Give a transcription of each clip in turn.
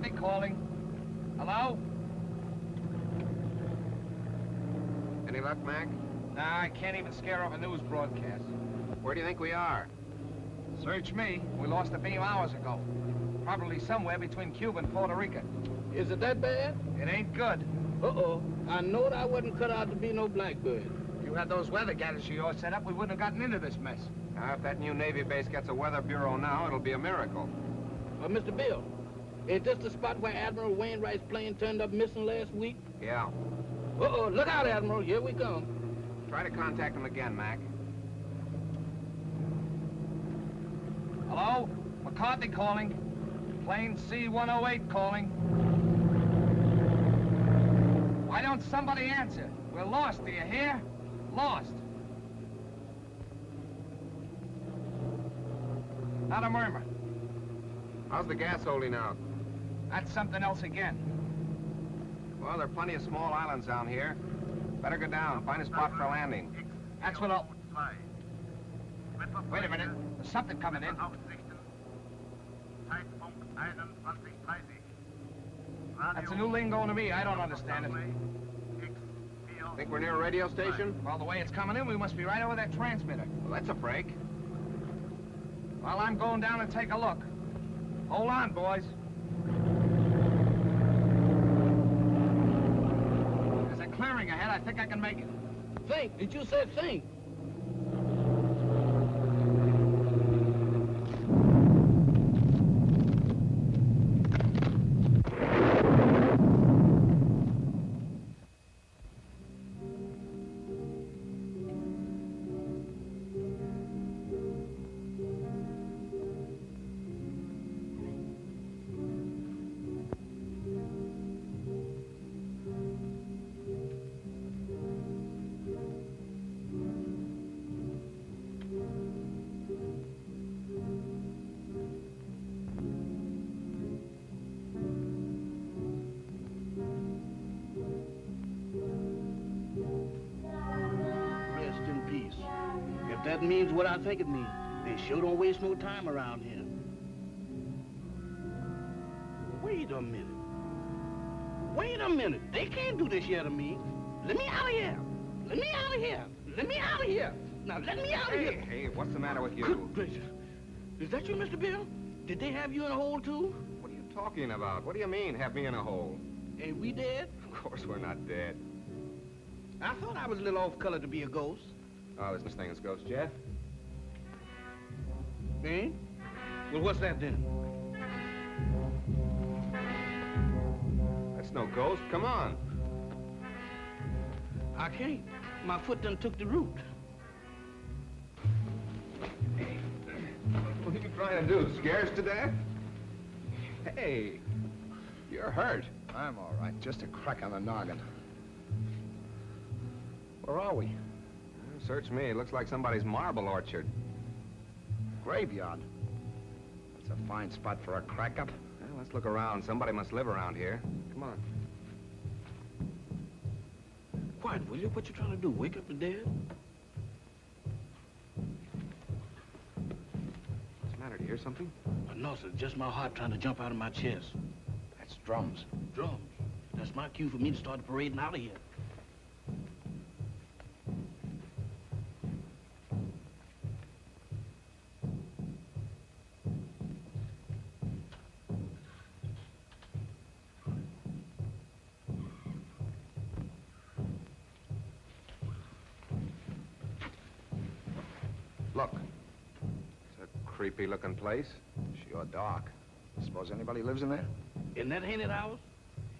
McCarthy calling. Hello? Any luck, Mac? Nah, I can't even scare off a news broadcast. Where do you think we are? Search me. We lost a beam hours ago. Probably somewhere between Cuba and Puerto Rico. Is it that bad? It ain't good. Uh-oh. I know I wasn't cut out to be no blackbird. If you had those weather gadgets of yours set up, we wouldn't have gotten into this mess. If that new Navy base gets a weather bureau now, it'll be a miracle. Mr. Bill, is this the spot where Admiral Wainwright's plane turned up missing last week? Yeah. Uh-oh, look out, Admiral. Here we come. Try to contact him again, Mac. Hello? McCarthy calling. Plane C-108 calling. Why don't somebody answer? We're lost, do you hear? Lost. Not a murmur. How's the gas holding out? That's something else again. Well, there are plenty of small islands down here. Better go down, find a spot for landing. That's what I'll... Wait a minute. There's something coming in. That's a new lingo to me. I don't understand it. Think we're near a radio station? Well, the way it's coming in, we must be right over that transmitter. Well, that's a break. Well, I'm going down and take a look. Hold on, boys. There's a clearing ahead. I think I can make it. Think. Did you say think? That means what I think it means. They sure don't waste no time around here. Wait a minute. Wait a minute. They can't do this here to me. Let me out of here. Let me out of here. Let me out of here. Now let me out of here. Hey, what's the matter with you? Good gracious. Is that you, Mr. Bill? Did they have you in a hole, too? What are you talking about? What do you mean, have me in a hole? Ain't we dead? Of course we're not dead. I thought I was a little off color to be a ghost. Oh, there's no such thing as ghost, Jeff. Eh? Well, what's that then? That's no ghost. Come on. I can't. My foot done took the root. What are you trying to do? Scare us to death? Hey, you're hurt. I'm all right. Just a crack on the noggin. Where are we? Search me. It looks like somebody's marble orchard. Graveyard. That's a fine spot for a crack-up. Well, let's look around. Somebody must live around here. Come on. Quiet, will you? What you trying to do? Wake up the dead? What's the matter? Do you hear something? No, sir. Just my heart trying to jump out of my chest. That's drums. Drums? That's my cue for me to start parading out of here. Look. It's a creepy-looking place. Sure dark. Suppose anybody lives in there? In that haunted house?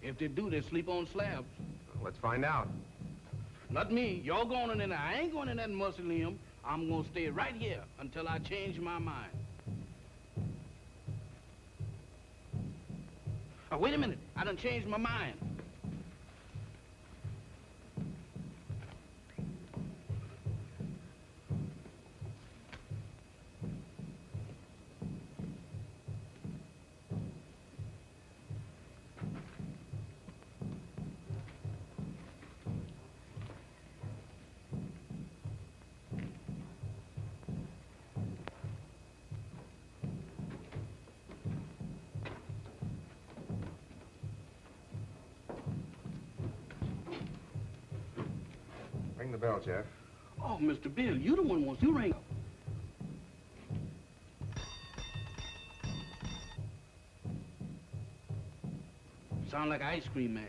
If they do, they sleep on slabs. Well, let's find out. Not me. Y'all going in there. I ain't going in that mausoleum. I'm gonna stay right here until I change my mind. Oh, wait a minute. I done changed my mind. the bell, Jeff. Oh, Mr. Bill, you the one wants you ring up. Sound like an ice cream man.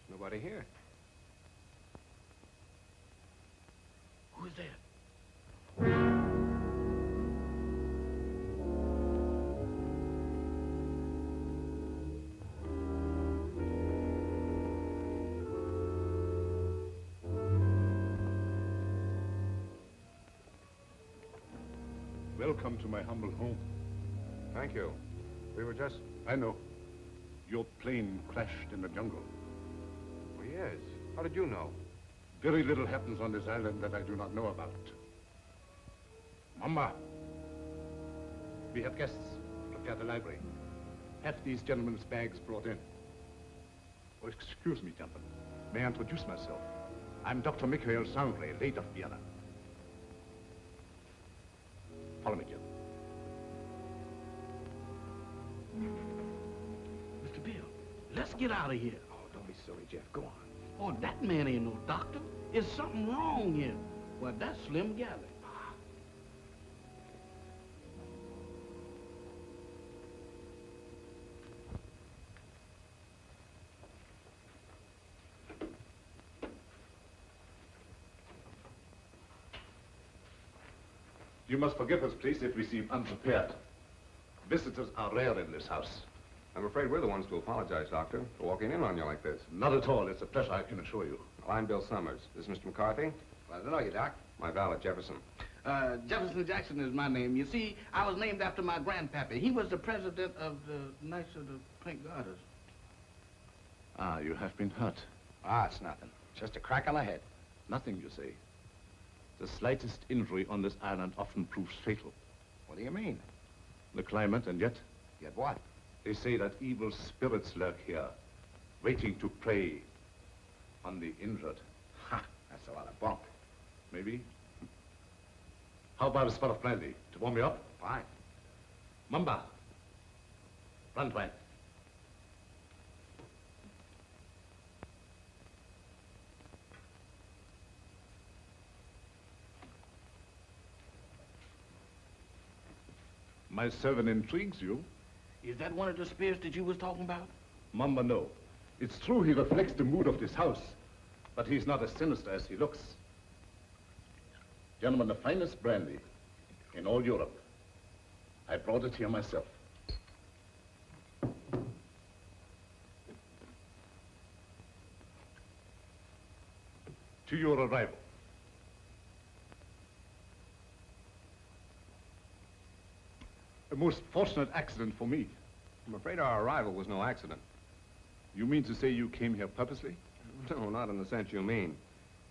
Nobody here. Who is that? Welcome to my humble home. Thank you. We were just... I know. Your plane crashed in the jungle. Oh, yes. How did you know? Very little happens on this island that I do not know about. Mama, we have guests. Prepare the library. Have these gentlemen's bags brought in. Oh, excuse me, gentlemen. May I introduce myself? I'm Dr. Mikhail Sangré, late of Vienna. Follow me, Jim. Mr. Bill, let's get out of here. Oh, don't be silly, Jeff. Go on. Oh, that man ain't no doctor. There's something wrong here. Well, that's Slim Galley. You must forgive us, please, if we seem unprepared. Visitors are rare in this house. I'm afraid we're the ones to apologize, Doctor, for walking in on you like this. Not at all. It's a pleasure, I can assure you. Well, I'm Bill Summers. This is Mr. McCarthy. Glad to know you, Doc. My valet, Jefferson. Jefferson Jackson is my name. You see, I was named after my grandpappy. He was the president of the Knights of the Pink Garters. Ah, you have been hurt. Ah, it's nothing. Just a crack on the head. Nothing, you say. The slightest injury on this island often proves fatal. What do you mean? The climate, and yet, Yet what? they say that evil spirits lurk here, waiting to prey on the injured. Ha! That's a lot of bunk. Maybe? How about a spot of brandy to warm me up? Fine. Mamba. Brandwein. My servant intrigues you. Is that one of the spirits that you was talking about? Mamba, no. It's true he reflects the mood of this house, but he's not as sinister as he looks. Gentlemen, the finest brandy in all Europe. I brought it here myself. To your arrival. A most fortunate accident for me. I'm afraid our arrival was no accident. You mean to say you came here purposely? No, not in the sense you mean.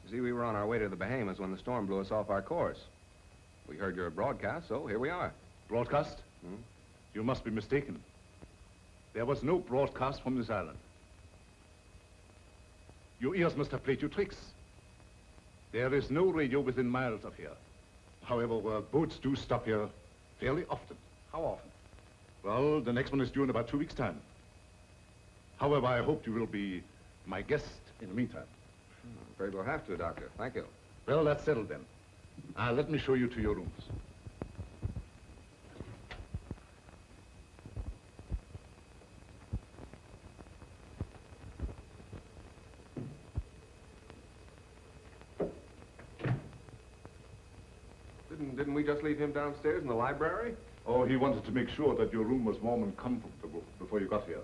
You see, we were on our way to the Bahamas when the storm blew us off our course. We heard your broadcast, so here we are. Broadcast? Hmm? You must be mistaken. There was no broadcast from this island. Your ears must have played you tricks. There is no radio within miles of here. However, boats do stop here fairly often. How often? Well, the next one is due in about 2 weeks' time. However, I hope you will be my guest in the meantime. I'm afraid we'll have to, Doctor. Thank you. Well, that's settled then. Let me show you to your rooms. Didn't we just leave him downstairs in the library? Oh, he wanted to make sure that your room was warm and comfortable before you got here.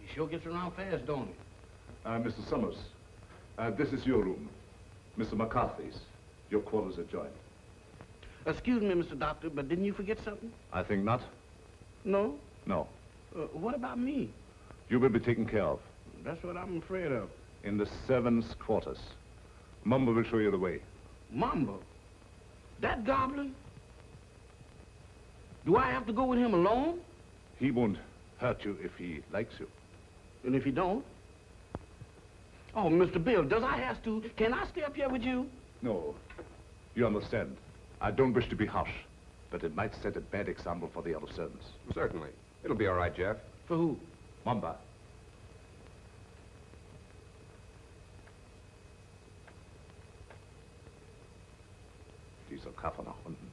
He sure gets around fast, don't he? Mr. Summers, this is your room. Mr. McCarthy's. Your quarters adjoin. Excuse me, Mr. Doctor, but didn't you forget something? I think not. No? No. What about me? You will be taken care of. That's what I'm afraid of. In the servants' quarters. Mumbo will show you the way. Mambo? That goblin? Do I have to go with him alone? He won't hurt you if he likes you. And if he don't? Oh, Mr. Bill, does I have to? Can I stay up here with you? No. You understand. I don't wish to be harsh, but it might set a bad example for the other servants. Certainly. It'll be all right, Jeff. For who? Mamba. Dieser Kaffer nach unten.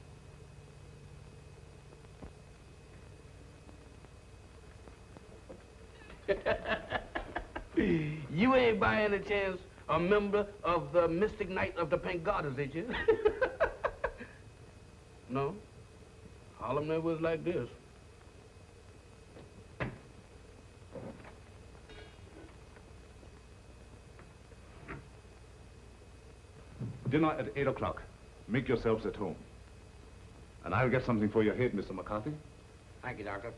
You ain't by any chance a member of the Mystic Knight of the Pink Garters, ain't you? No? Harlem never was like this. Dinner at 8 o'clock. Make yourselves at home. And I'll get something for your head, Mr. McCarthy. Thank you, Doctor.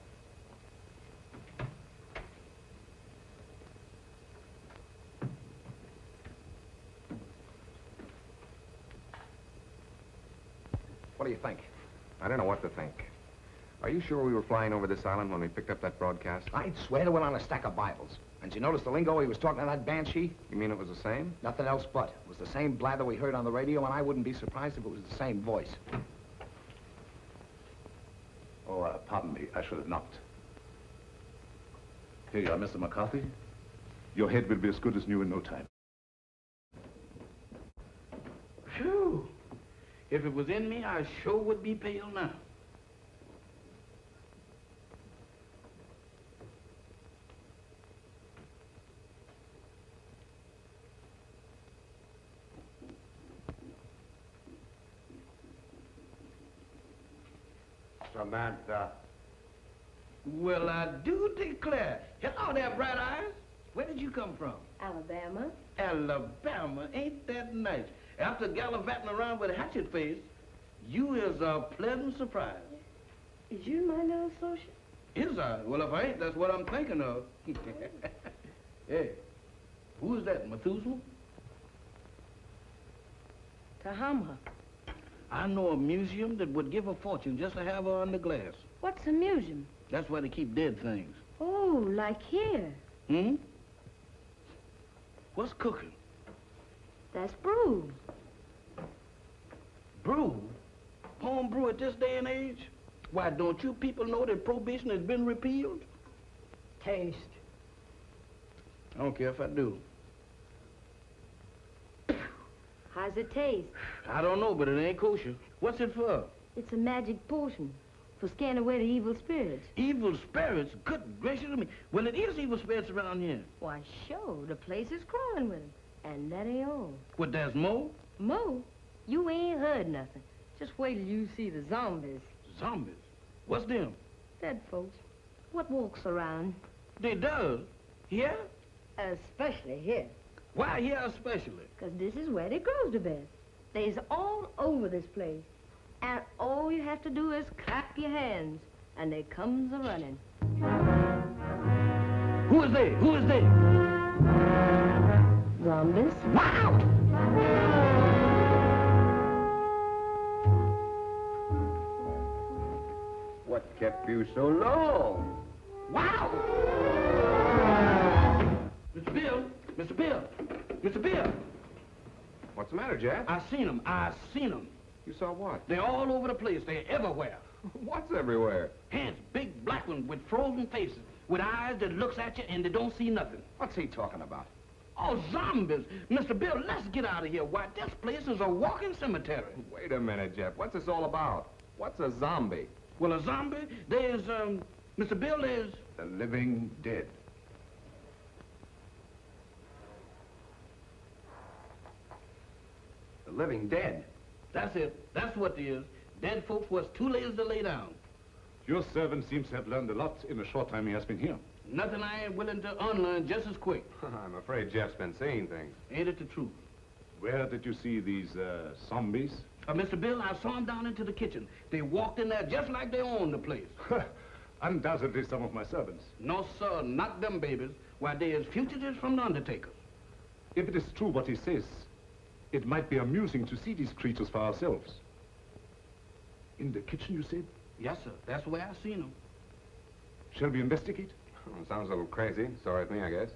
What do you think? I don't know what to think. Are you sure we were flying over this island when we picked up that broadcast? I'd swear to it on a stack of Bibles. And you notice the lingo he was talking to that banshee? You mean it was the same? Nothing else but. It was the same blather we heard on the radio, and I wouldn't be surprised if it was the same voice. Oh, pardon me. I should have knocked. Here you are, Mr. McCarthy. Your head will be as good as new in no time. Phew. If it was in me, I sure would be pale now. Samantha. Well, I do declare. Hello there, Bright Eyes. Where did you come from? Alabama. Alabama. Ain't that nice? After gallivanting around with a hatchet face, you is a pleasant surprise. Is you my little associate? Is I? Well, if I ain't, that's what I'm thinking of. Hey, who's that, Methuselah? Tahama. I know a museum that would give a fortune just to have her under glass. What's a museum? That's where they keep dead things. Oh, like here. Hmm? What's cooking? That's brew. Brew? Home brew at this day and age? Why, don't you people know that prohibition has been repealed? Taste. I don't care if I do. How's it taste? I don't know, but it ain't kosher. What's it for? It's a magic potion for scaring away the evil spirits. Evil spirits? Good gracious of me. Well, it is evil spirits around here. Why, sure, the place is crawling with them. And that ain't all. What, there's more? Mo, you ain't heard nothing. Just wait till you see the zombies. Zombies? What's them? Dead folks. What walks around? They does? Here? Especially here. Why here especially? 'Cause this is where they grows the best. They's all over this place. And all you have to do is clap your hands, and they comes a-running. Who is they? Who is they? Zombies. Wow! What kept you so long? Wow! Mr. Bill! Mr. Bill! Mr. Bill! What's the matter, Jeff? I seen them. I seen them. You saw what? They're all over the place. They're everywhere. What's everywhere? Hands, big black ones with frozen faces, with eyes that looks at you and they don't see nothing. What's he talking about? Oh, zombies! Mr. Bill, let's get out of here. Why, this place is a walking cemetery. Wait a minute, Jeff. What's this all about? What's a zombie? Well, a zombie, there's, Mr. Bill, there's... The living dead. The living dead. That's it. That's what it is. Dead folks was too lazy to lay down. Your servant seems to have learned a lot in the short time he has been here. Nothing I ain't willing to unlearn just as quick. I'm afraid Jeff's been seeing things. Ain't it the truth? Where did you see these, zombies? Mr. Bill, I saw them down into the kitchen. They walked in there just like they owned the place. Undoubtedly some of my servants. No, sir, not them babies. Why, they is fugitives from the undertaker. If it is true what he says, it might be amusing to see these creatures for ourselves. In the kitchen, you said? Yes, sir. That's where I seen them. Shall we investigate? Sounds a little crazy. Sorry with me, I guess.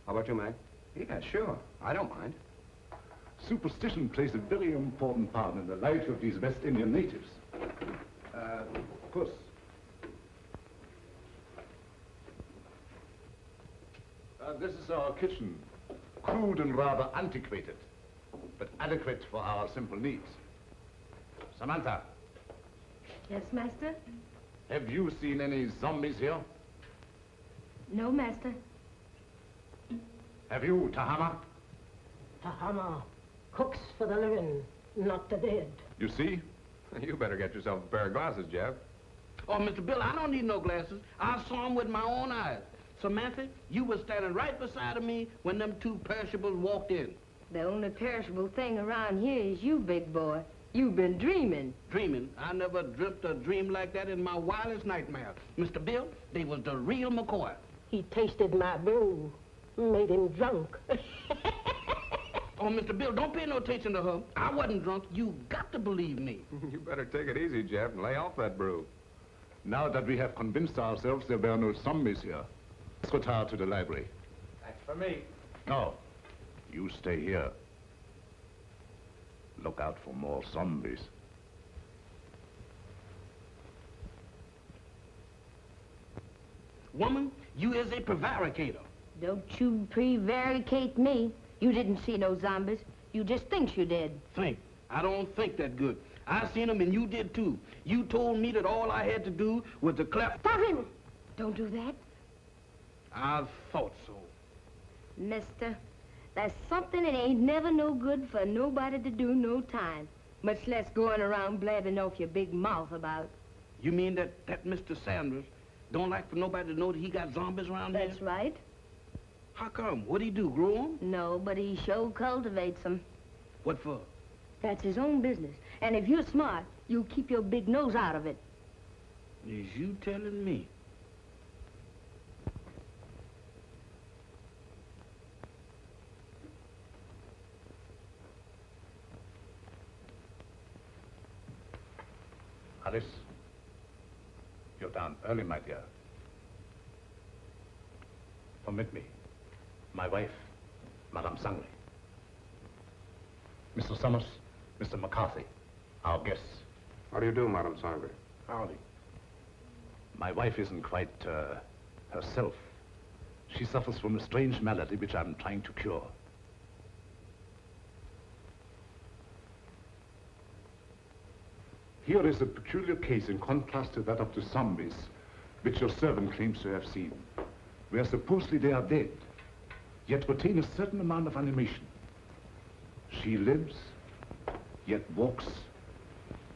How about you, Mac? Yeah, sure. I don't mind. Superstition plays a very important part in the life of these West Indian natives. Of course. This is our kitchen. Crude and rather antiquated, but adequate for our simple needs. Samantha, Yes, master? have you seen any zombies here? No, master. Have you, Tahama? Tahama cooks for the living, not the dead. You see? You better get yourself a pair of glasses, Jeff. Oh, Mr. Bill, I don't need no glasses. I saw him with my own eyes. Samantha, you were standing right beside of me when them two perishables walked in. The only perishable thing around here is you, big boy. You've been dreaming. Dreaming? I never dreamt a dream like that in my wildest nightmare. Mr. Bill, they was the real McCoy. He tasted my brew, made him drunk. Oh, Mr. Bill, don't pay no attention to her. I wasn't drunk. You got to believe me. You better take it easy, Jeff, and lay off that brew. Now that we have convinced ourselves there were no zombies here, let's retire to the library. That's for me. No, you stay here. Look out for more zombies. Woman, you is a prevaricator. Don't you prevaricate me. You didn't see no zombies. You just think you did. Think. I don't think that good. I seen them and you did too. You told me that all I had to do was to clap. Stop him! Don't do that. I thought so. Mister, there's something that ain't never no good for nobody to do no time. Much less going around blabbing off your big mouth about. You mean that Mr. Sanders don't like for nobody to know that he got zombies around That's here? right. How come? What'd he do, grow 'em? No, but he sure cultivates them. What for? That's his own business. And if you're smart, you'll keep your big nose out of it. Is you telling me? Alice, you're down early, my dear. Permit me. My wife, Madame Sangley. Mr. Summers, Mr. McCarthy, our guests. How do you do, Madame Sangley? Howdy. My wife isn't quite, herself. She suffers from a strange malady which I'm trying to cure. Here is a peculiar case in contrast to that of the zombies, which your servant claims to have seen, where supposedly they are dead, yet retain a certain amount of animation. She lives, yet walks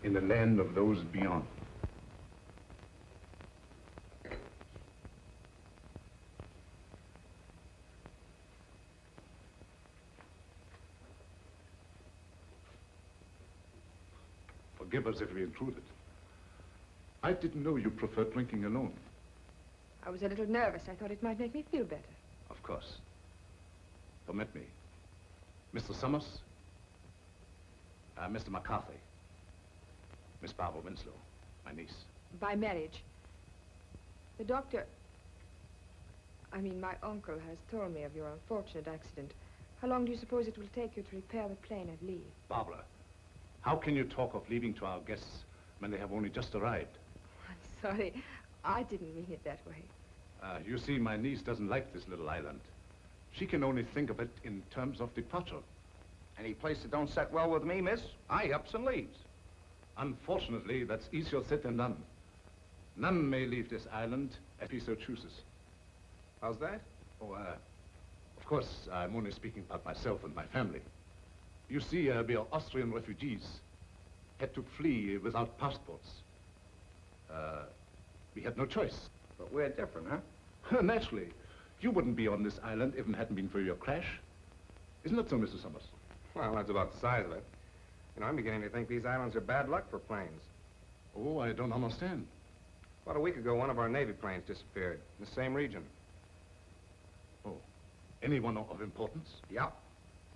in the land of those beyond. Forgive us if we intruded. I didn't know you preferred drinking alone. I was a little nervous. I thought it might make me feel better. Of course. Permit me. Mr. Summers, Mr. McCarthy, Miss Barbara Winslow, my niece. By marriage. The doctor... I mean, my uncle has told me of your unfortunate accident. How long do you suppose it will take you to repair the plane and leave? Barbara, how can you talk of leaving to our guests when they have only just arrived? I'm sorry. I didn't mean it that way. You see, my niece doesn't like this little island. She can only think of it in terms of departure. Any place that don't set well with me, miss, I ups and leaves. Unfortunately, that's easier said than done. None may leave this island if he so chooses. How's that? Oh, of course, I'm only speaking about myself and my family. You see, we are Austrian refugees, had to flee without passports. We had no choice. But we're different, huh? Naturally. You wouldn't be on this island if it hadn't been for your crash. Isn't that so, Mr. Summers? Well, that's about the size of it. You know, I'm beginning to think these islands are bad luck for planes. Oh, I don't understand. About a week ago, one of our Navy planes disappeared in the same region. Oh, anyone of importance? Yep.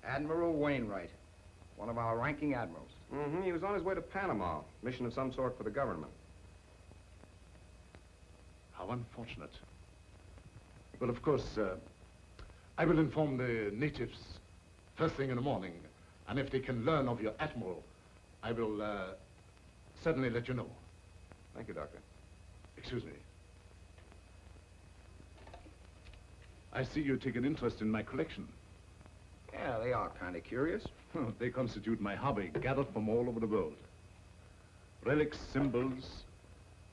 Admiral Wainwright, one of our ranking admirals. Mm-hmm. He was on his way to Panama, mission of some sort for the government. How unfortunate. Well, of course, I will inform the natives first thing in the morning. And if they can learn of your admiral, I will certainly let you know. Thank you, Doctor. Excuse me. I see you take an interest in my collection. Yeah, they are kind of curious. They constitute my hobby, gathered from all over the world. Relics, symbols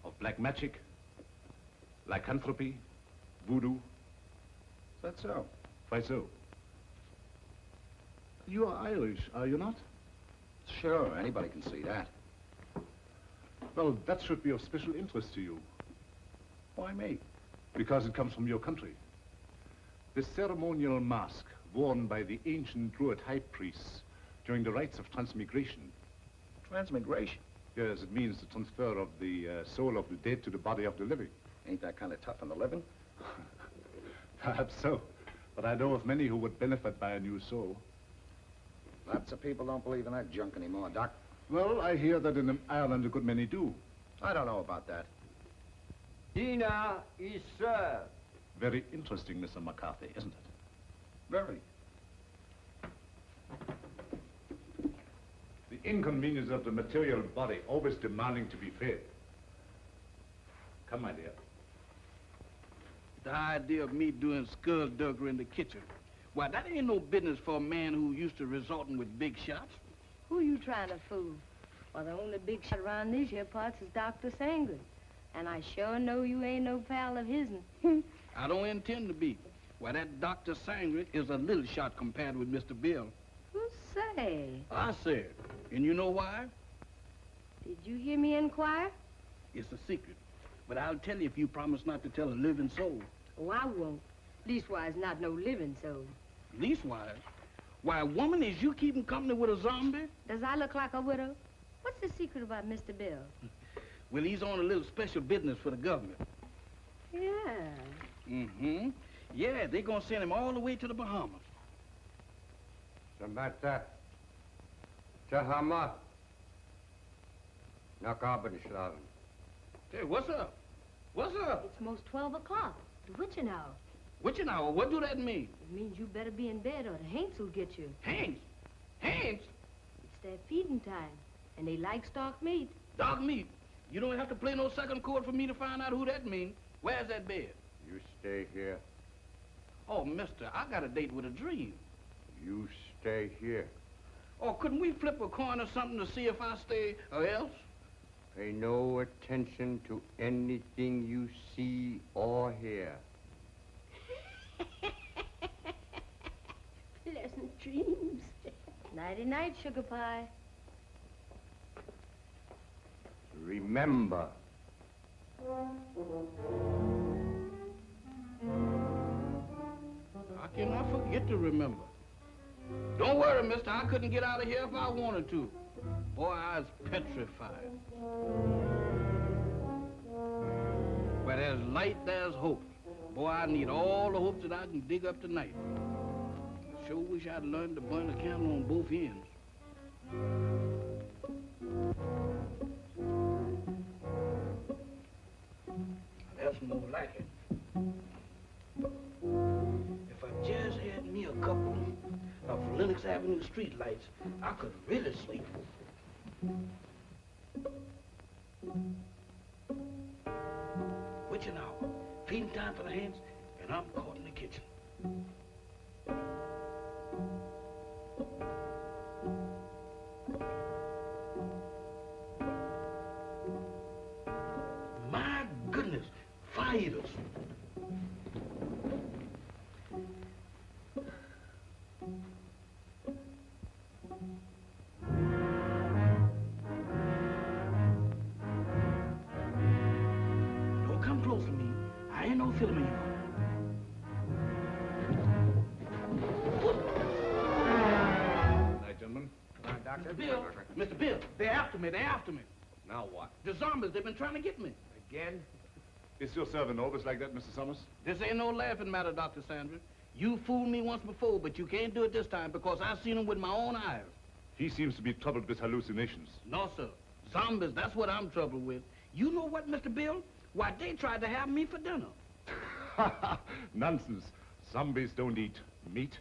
of black magic, lycanthropy, voodoo. Is that so? Why so? You are Irish, are you not? Sure, anybody can see that. Well, that should be of special interest to you. Why me? Because it comes from your country. The ceremonial mask worn by the ancient Druid high priests during the rites of transmigration. Transmigration? Yes, it means the transfer of the soul of the dead to the body of the living. Ain't that kind of tough on the living? Perhaps so. But I know of many who would benefit by a new soul. Lots of people don't believe in that junk anymore, Doc. Well, I hear that in Ireland a good many do. I don't know about that. Dinner is served. Very interesting, Mr. McCarthy, isn't it? Very. The inconvenience of the material body always demanding to be fed. Come, my dear. The idea of me doing skullduggery in the kitchen. Why, that ain't no business for a man who used to resorting with big shots. Who you trying to fool? Well, the only big shot around these here parts is Dr. Sangren. And I sure know you ain't no pal of his'n. I don't intend to be. Why, that Dr. Sangren is a little shot compared with Mr. Bill. Who say? I said. And you know why? Did you hear me inquire? It's a secret. But I'll tell you if you promise not to tell a living soul. Oh, I won't. Leastwise, not no living soul. Leastwise? Why, woman, is you keeping company with a zombie? Does I look like a widow? What's the secret about Mr. Bill? Well, he's on a little special business for the government. Yeah. Mm-hmm. Yeah, they're gonna send him all the way to the Bahamas. Samantha. Tahama. Nakabadishlaven. Hey, what's up? What's up? It's most 12 o'clock. The witching hour. Witching hour? What do that mean? It means you better be in bed or the Haints will get you. Haints? Haints? It's their feeding time, and they like stock meat. Dog meat? You don't have to play no second chord for me to find out who that means. Where's that bed? You stay here. Oh, mister, I got a date with a dream. You stay here. Oh, couldn't we flip a coin or something to see if I stay or else? Pay no attention to anything you see or hear. Pleasant dreams. Nighty-night, sugar pie. Remember. How can I forget to remember? Don't worry, mister. I couldn't get out of here if I wanted to. Boy, I was petrified. Where there's light, there's hope. Boy, I need all the hopes that I can dig up tonight. I sure wish I'd learned to burn a candle on both ends. That's more like it. If I just had me a couple of Lenox Avenue streetlights, I could really sleep. Witching hour, feeding time for the hands, and I'm caught in the kitchen. My goodness, fighters. Don't come close to me. I ain't no filming you. Night, gentlemen. Doctor. Bill, Mr. Bill, they're after me, they're after me. Now what? The zombies, they've been trying to get me. Again? Is your servant always like that, Mr. Summers? This ain't no laughing matter, Dr. Sandra. You fooled me once before, but you can't do it this time because I've seen them with my own eyes. He seems to be troubled with hallucinations. No, sir. Zombies, that's what I'm troubled with. You know what, Mr. Bill? Why, they tried to have me for dinner. Nonsense. Zombies don't eat. Meat?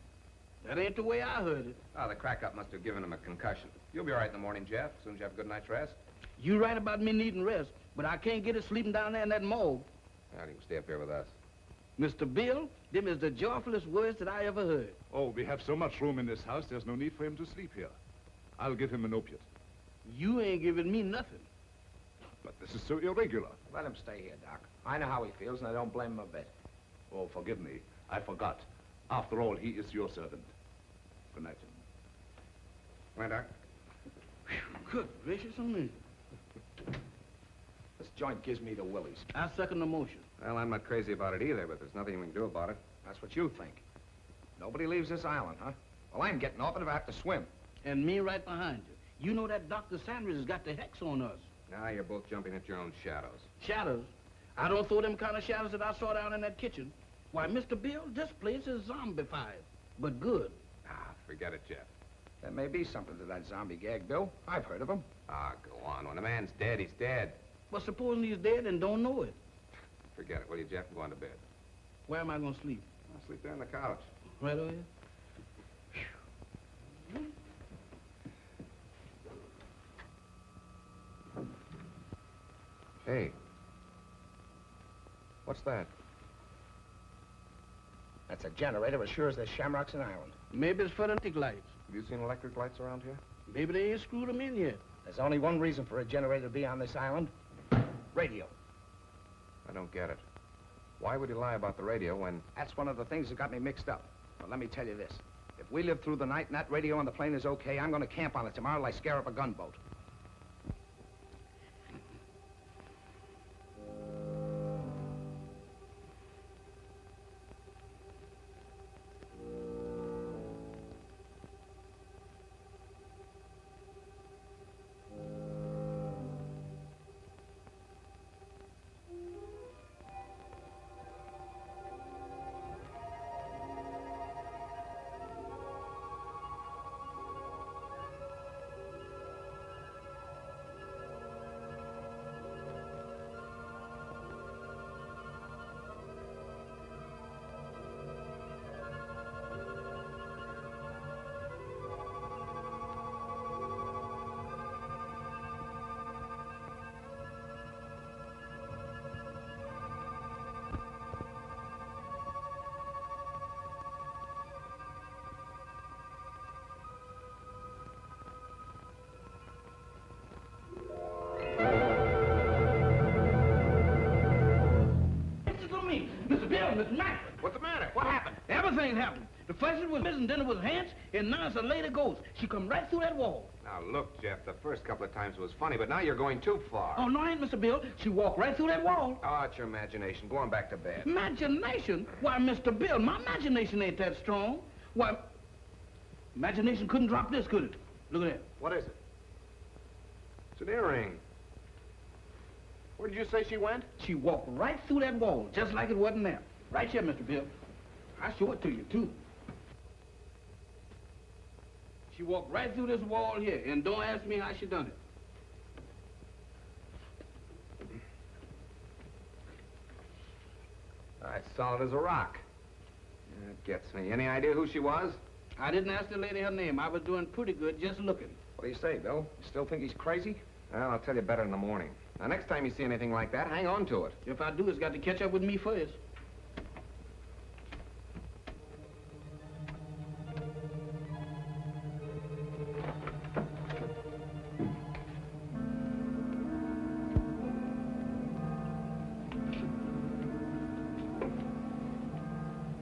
That ain't the way I heard it. Oh, the crack-up must have given him a concussion. You'll be all right in the morning, Jeff, as soon as you have a good night's rest. You right about me needing rest, but I can't get it sleeping down there in that morgue. Now, you can stay up here with us. Mr. Bill, them is the joyfulest words that I ever heard. Oh, we have so much room in this house, there's no need for him to sleep here. I'll give him an opiate. You ain't giving me nothing. But this is so irregular. Let him stay here, Doc. I know how he feels, and I don't blame him a bit. Oh, forgive me. I forgot. After all, he is your servant. Good night. Come on, Doc. Good gracious of me. This joint gives me the willies. I second the motion. Well, I'm not crazy about it either, but there's nothing we can do about it. That's what you think. Nobody leaves this island, huh? Well, I'm getting off it if I have to swim. And me right behind you. You know that Dr. Sanders has got the hex on us. Now you're both jumping at your own shadows. Shadows? I don't throw them kind of shadows that I saw down in that kitchen. Why, Mr. Bill, this place is zombified, but good. Ah, forget it, Jeff. There may be something to that zombie gag, Bill. I've heard of them. Ah, go on. When a man's dead, he's dead. Well, supposing he's dead and don't know it. Forget it, will you, Jeff? Go on to bed. Where am I going to sleep? I'll sleep there on the couch. Right over here? Hey. What's that? That's a generator as sure as there's shamrocks in Ireland. Maybe it's for the electric lights. Have you seen electric lights around here? Maybe they ain't screwed them in yet. There's only one reason for a generator to be on this island. Radio. I don't get it. Why would he lie about the radio when... That's one of the things that got me mixed up. But let me tell you this. If we live through the night and that radio on the plane is okay, I'm going to camp on it tomorrow till I scare up a gunboat. Mr. Mac. What's the matter? What happened? Everything happened. The first it was missing, then it was Hance, and now it's a lady ghost. She come right through that wall. Now, look, Jeff, the first couple of times it was funny, but now you're going too far. Oh, no, I ain't, Mr. Bill. She walked right through that wall. Oh, it's your imagination. Go on back to bed. Imagination? Why, Mr. Bill, my imagination ain't that strong. Why, imagination couldn't drop this, could it? Look at that. What is it? It's an earring. Where did you say she went? She walked right through that wall, just like it wasn't there. Right here, Mr. Bill. I'll show it to you, too. She walked right through this wall here, and don't ask me how she done it. It's solid as a rock. It gets me. Any idea who she was? I didn't ask the lady her name. I was doing pretty good just looking. What do you say, Bill? You still think he's crazy? Well, I'll tell you better in the morning. Now, next time you see anything like that, hang on to it. If I do, it's got to catch up with me first.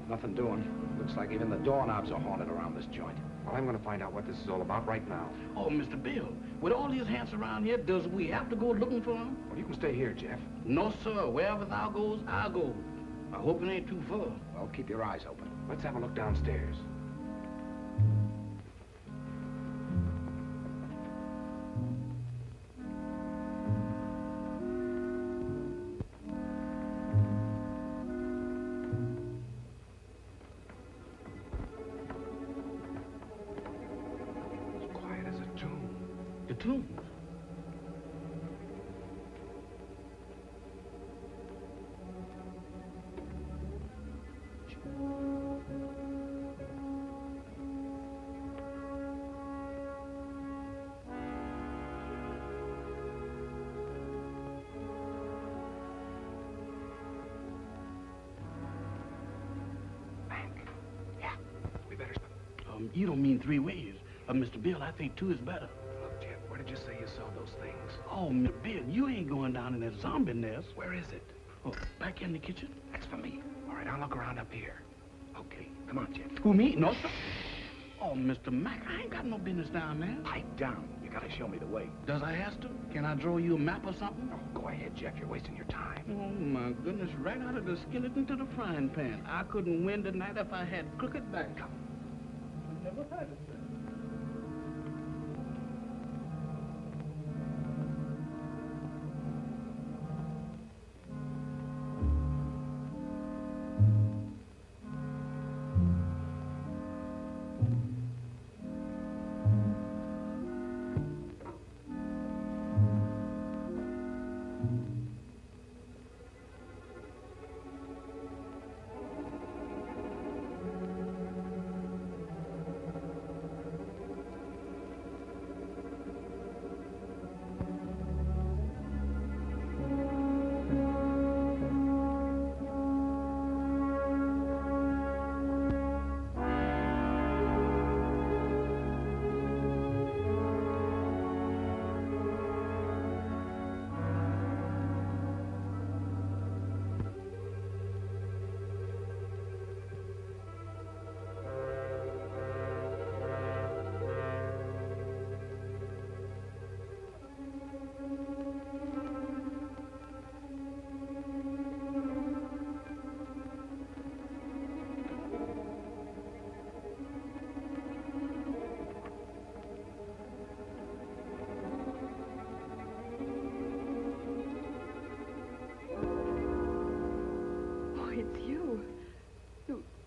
Nothing doing. Looks like even the doorknobs are haunted around this joint. Well, I'm going to find out what this is all about right now. Oh, Mr. Bill, with all these Hants around here, does we have to go looking for them? Well, you can stay here, Jeff. No, sir. Wherever thou goes, I'll go. I hope it ain't too far. Well, keep your eyes open. Let's have a look downstairs. It's quiet as a tomb. The tombs. You don't mean 3 ways. Mr. Bill, I think 2 is better. Look, Jeff, where did you say you saw those things? Oh, Mr. Bill, you ain't going down in that zombie nest. Where is it? Oh, back in the kitchen? That's for me. All right, I'll look around up here. Okay, come on, Jeff. Who, me? No, sir. Oh, Mr. Mac, I ain't got no business down there. Pipe down. You gotta show me the way. Does I have to? Can I draw you a map or something? Oh, go ahead, Jeff. You're wasting your time. Oh, my goodness, right out of the skillet into the frying pan. I couldn't win tonight if I had crooked back. Come. I never had it.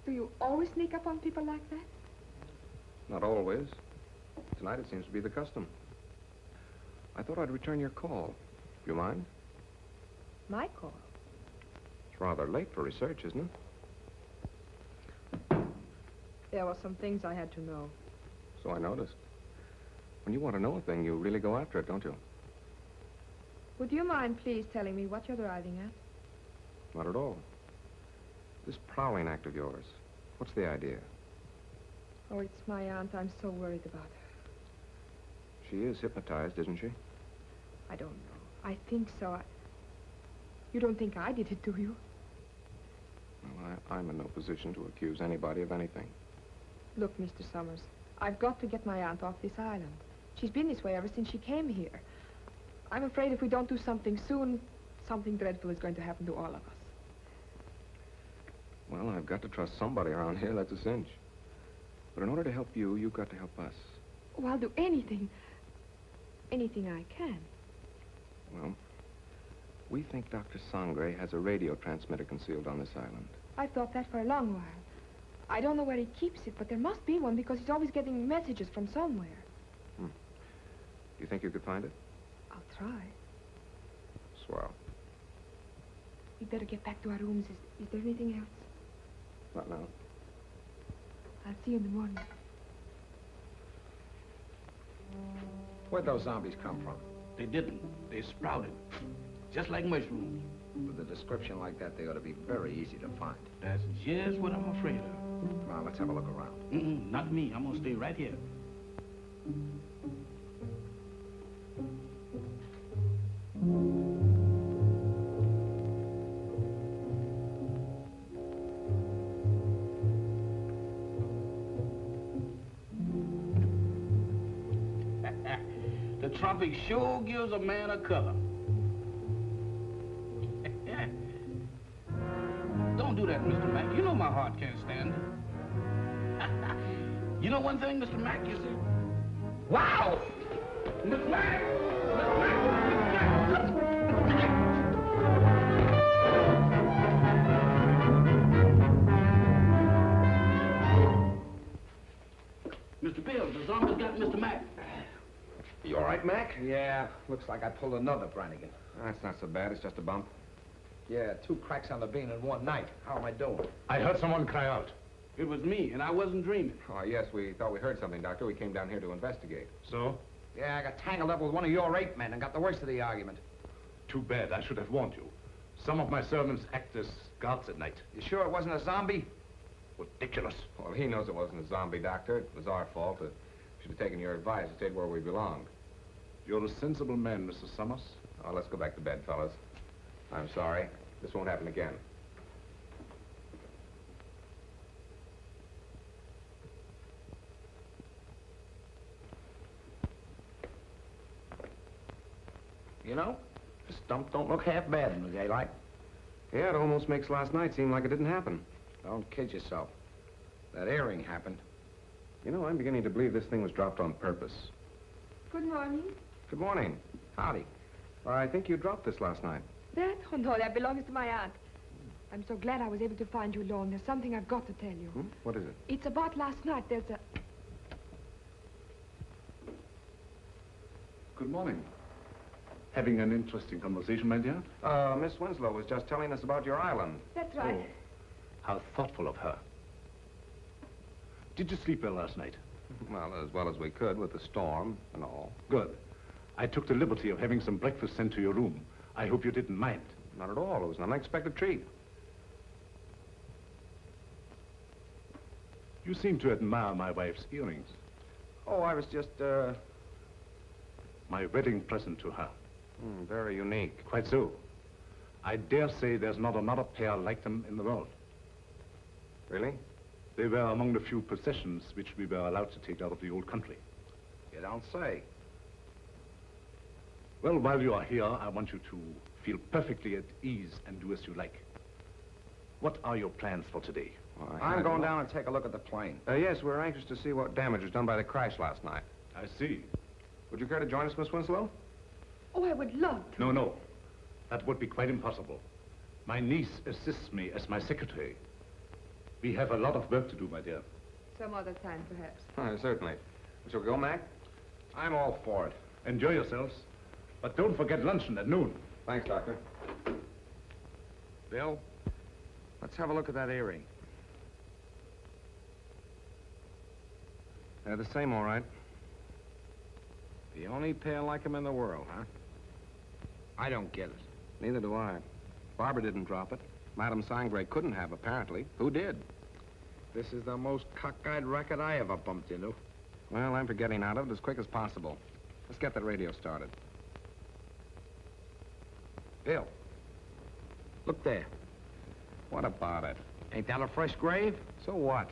Do you always sneak up on people like that? Not always. Tonight it seems to be the custom. I thought I'd return your call. Do you mind? My call? It's rather late for research, isn't it? There were some things I had to know. So I noticed. When you want to know a thing, you really go after it, don't you? Would you mind please telling me what you're driving at? Not at all. This prowling act of yours, what's the idea? Oh, it's my aunt. I'm so worried about her. She is hypnotized, isn't she? I don't know. I think so. You don't think I did it, do you? Well, I'm in no position to accuse anybody of anything. Look, Mr. Summers, I've got to get my aunt off this island. She's been this way ever since she came here. I'm afraid if we don't do something soon, something dreadful is going to happen to all of us. Well, I've got to trust somebody around here, that's a cinch. But in order to help you, you've got to help us. Oh, I'll do anything. Anything I can. Well, we think Dr. Sangre has a radio transmitter concealed on this island. I've thought that for a long while. I don't know where he keeps it, but there must be one because he's always getting messages from somewhere. Do you think you could find it? I'll try. Swell. We'd better get back to our rooms. Is there anything else? Not now. I'll see you in the morning. Where'd those zombies come from? They didn't. They sprouted. Just like mushrooms. With a description like that, they ought to be very easy to find. That's just what I'm afraid of. Come on, let's have a look around. Not me. I'm gonna stay right here. The tropic sure gives a man a color. Don't do that, Mr. Mack. You know my heart can't stand it. You know one thing, Mr. Mack, you see? Wow! Mr. Mack! Mr. Mack! Mr. Bill, the zombies got Mr. Mack. You all right, Mac? Yeah, looks like I pulled another Brannigan. That's not so bad. It's just a bump. Yeah, 2 cracks on the bean in one night. How am I doing? I heard someone cry out. It was me, and I wasn't dreaming. Oh, yes, we thought we heard something, Doctor. We came down here to investigate. So? Yeah, I got tangled up with one of your 8 men and got the worst of the argument. Too bad. I should have warned you. Some of my servants act as guards at night. You sure it wasn't a zombie? Ridiculous. Well, he knows it wasn't a zombie, Doctor. It was our fault. Should have taken your advice and stayed where we belonged. You're a sensible man, Mr. Summers. Oh, let's go back to bed, fellas. I'm sorry. This won't happen again. You know, this dump don't look half bad in the daylight. Yeah, it almost makes last night seem like it didn't happen. Don't kid yourself. That earring happened. You know, I'm beginning to believe this thing was dropped on purpose. Good morning. Good morning. Howdy. I think you dropped this last night. That? Oh, no, that belongs to my aunt. I'm so glad I was able to find you alone. There's something I've got to tell you. Hmm? What is it? It's about last night. There's a... Good morning. Having an interesting conversation, my dear? Miss Winslow was just telling us about your island. That's right. Oh, how thoughtful of her. Did you sleep well last night? Well as we could with the storm and all. Good. I took the liberty of having some breakfast sent to your room. I hope you didn't mind. Not at all. It was an unexpected treat. You seem to admire my wife's earrings. Oh, I was just, My wedding present to her. very unique. Quite so. I dare say there's not another pair like them in the world. Really? They were among the few possessions which we were allowed to take out of the old country. You don't say. Well, while you are here, I want you to feel perfectly at ease and do as you like. What are your plans for today? Well, I'm going down and take a look at the plane. Yes, we're anxious to see what damage was done by the crash last night. I see. Would you care to join us, Miss Winslow? Oh, I would love to. No. That would be quite impossible. My niece assists me as my secretary. We have a lot of work to do, my dear. Some other time, perhaps. Certainly. Shall we go, Mac? I'm all for it. Enjoy yourselves. But don't forget luncheon at noon. Thanks, Doctor. Bill, let's have a look at that earring. They're the same, all right. The only pair like him in the world, huh? I don't get it. Neither do I. Barbara didn't drop it. Madame Sangre couldn't have, apparently. Who did? This is the most cockeyed racket I ever bumped into. Well, I'm for getting out of it as quick as possible. Let's get that radio started. Bill, look there. What about it? Ain't that a fresh grave? So what?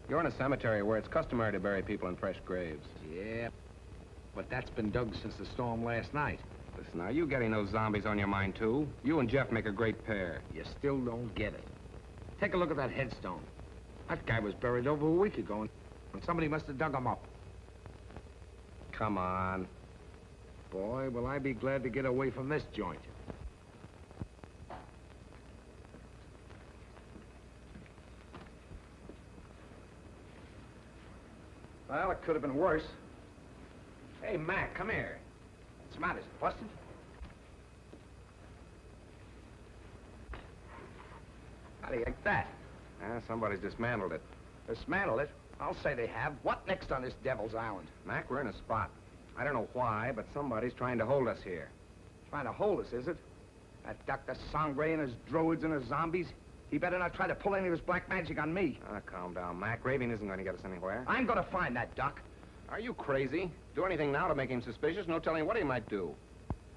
You're in a cemetery where it's customary to bury people in fresh graves. Yeah, but that's been dug since the storm last night. Listen, are you getting those zombies on your mind, too? You and Jeff make a great pair. You still don't get it. Take a look at that headstone. That guy was buried over a week ago, and somebody must have dug him up. Come on. Boy, will I be glad to get away from this joint. Well, it could have been worse. Hey, Mac, come here. What's the matter? Is it busted? How do you like that? Somebody's dismantled it. Dismantle it? I'll say they have. What next on this Devil's Island? Mac, we're in a spot. I don't know why, but somebody's trying to hold us here. Trying to hold us, is it? That Dr. Sangre and his druids and his zombies? He better not try to pull any of his black magic on me. Calm down, Mac. Raving isn't going to get us anywhere. I'm gonna find that Doc. Are you crazy? Do anything now to make him suspicious? No telling what he might do.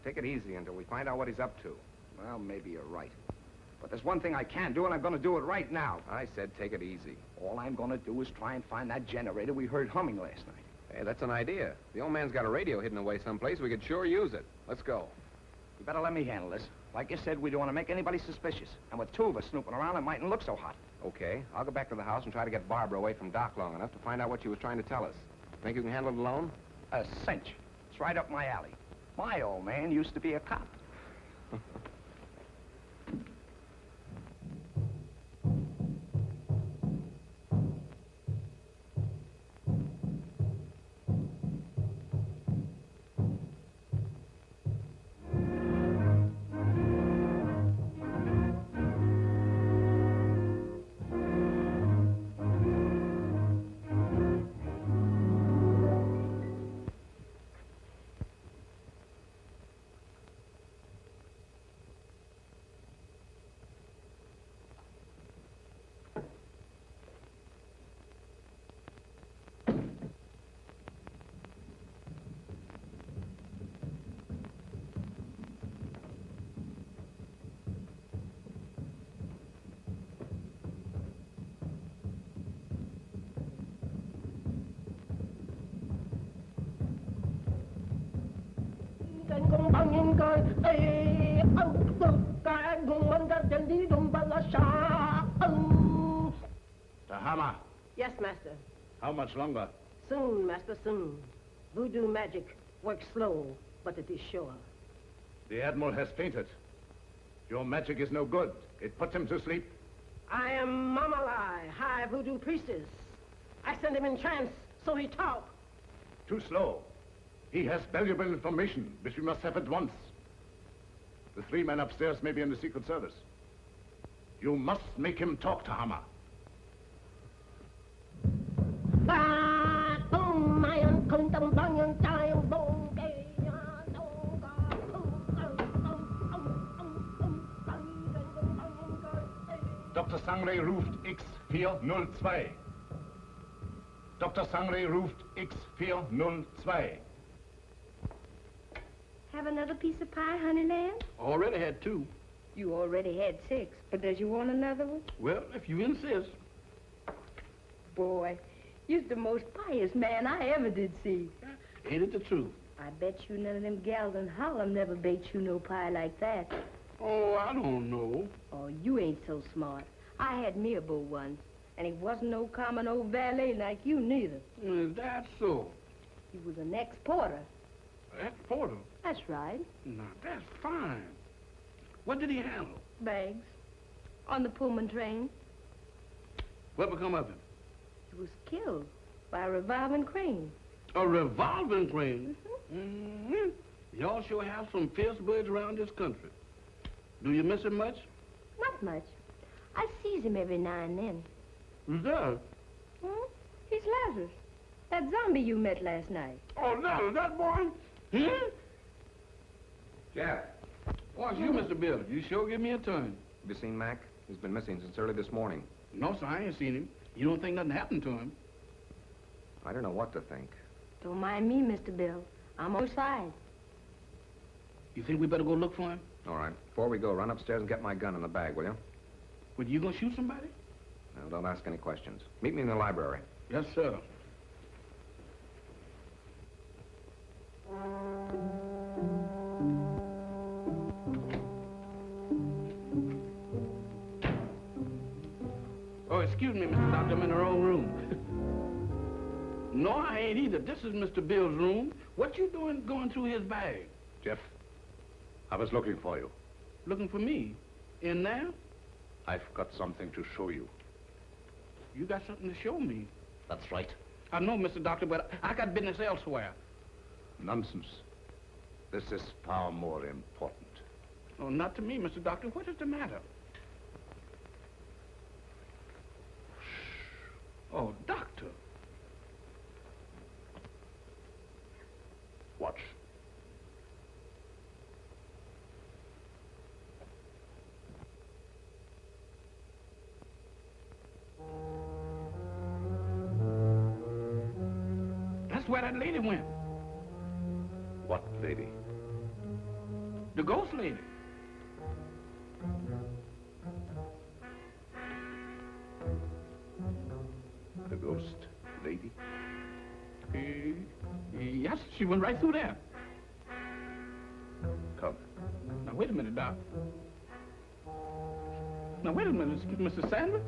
Take it easy until we find out what he's up to. Well, maybe you're right. But there's one thing I can do, and I'm gonna do it right now. I said take it easy. All I'm gonna do is try and find that generator we heard humming last night. Hey, that's an idea. The old man's got a radio hidden away someplace. We could sure use it. Let's go. You better let me handle this. Like you said, we don't want to make anybody suspicious. And with two of us snooping around, it mightn't look so hot. Okay. I'll go back to the house and try to get Barbara away from Doc long enough to find out what she was trying to tell us. Think you can handle it alone? A cinch. It's right up my alley. My old man used to be a cop. Tahama, Yes, master. how much longer? Soon, master, soon. Voodoo magic works slow, but it is sure. The Admiral has fainted. Your magic is no good. It puts him to sleep. I am Mamalai, high voodoo priestess. I send him in trance, so he talk. Too slow. He has valuable information, which we must have at once. The 3 men upstairs may be in the Secret Service. You must make him talk, Tahama. Dr. Sangre ruft X402. Dr. Sangre ruft X402. Have another piece of pie, honey lamb? Already had 2. You already had 6, but does you want another one? Well, if you insist. Boy, you're the most pious man I ever did see. Ain't it the truth? I bet you none of them gals in Harlem never baked you no pie like that. Oh, I don't know. Oh, you ain't so smart. I had me a beau once, and he wasn't no common old valet like you neither. Is that so? He was an ex-porter. Ex-porter? That's right. Now, that's fine. What did he handle? Bags. On the Pullman train. What become of him? He was killed by a revolving crane. A revolving crane? Mm-hmm. Y'all sure have some fierce birds around this country. Do you miss him much? Not much. I sees him every now and then. Who's that? Hmm? He's Lazarus. That zombie you met last night. Oh, Lazarus, that boy? Hmm? Jeff, Oh, it's you, Mr. Bill. You sure give me a turn. have you seen Mac? He's been missing since early this morning. No, sir, I ain't seen him. You don't think nothing happened to him? I don't know what to think. Don't mind me, Mr. Bill. I'm on your side. You think we better go look for him? All right. Before we go, run upstairs and get my gun in the bag, will you? Well, you gonna shoot somebody? No, don't ask any questions. Meet me in the library. Yes, sir. Oh, excuse me, Mr. Doctor, I'm in the wrong room. No, I ain't either. This is Mr. Bill's room. What you doing going through his bag? Jeff, I was looking for you. Looking for me? In there? I've got something to show you. You got something to show me. That's right. I know, Mr. Doctor, but I got business elsewhere. Nonsense. This is far more important. Oh, not to me, Mr. Doctor. What is the matter? Oh, Doctor. Watch. That's where that lady went. What lady? The ghost lady. The ghost lady? Yes, she went right through there. Come. Now, wait a minute, Doc. Now, wait a minute, Mr. Sandler.